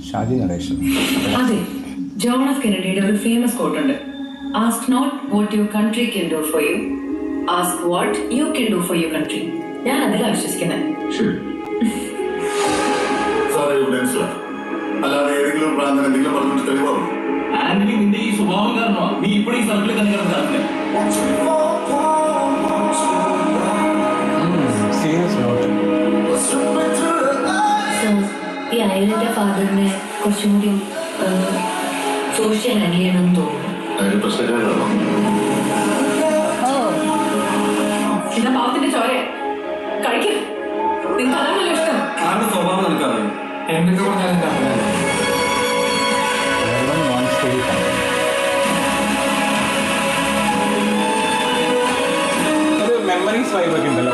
ഷാജി നടേശൻ. അതെ, John F കെനഡിയുടെ ഒരു ഫേമസ് കോട്ട് ഉണ്ട്. Ask not what your country can do for you, ask what you can do for your country. ഞാൻ അതിലാണ് വിശ്വസിക്കുന്നത്. അല്ലാതെ ഏതെങ്കിലും പ്രാന്തം എന്തെങ്കിലും പറഞ്ഞിട്ട് തെളിവാകും. ആന്റണി, നിന്റെ ഈ സ്വഭാവം കാരണോ നീ ഇപ്പോഴും ഈ സർക്കിളിൽ തന്നെ കിടന്നില്ല. Serious not. ഈ അയലിന്റെ ഫാദറിനെ കുറച്ചും കൂടി സോഷ്യൽ ഹാൻഡിൽ ചെയ്യണമെന്ന് തോന്നുന്നു. അതിന് പ്രശ്നക്കാരാണോ? ഇതാ പാവത്തിന്റെ ചോര കഴിക്കും. നിങ്ങൾക്ക് അതാണല്ലോ ഇഷ്ടം. ആരുടെ സ്വഭാവം നിൽക്കാതെ എന്തൊക്കെ പറഞ്ഞാൽ എന്താ ഒരു മെമ്മറീസ് വൈബൊക്കെ ഉണ്ടല്ലോ.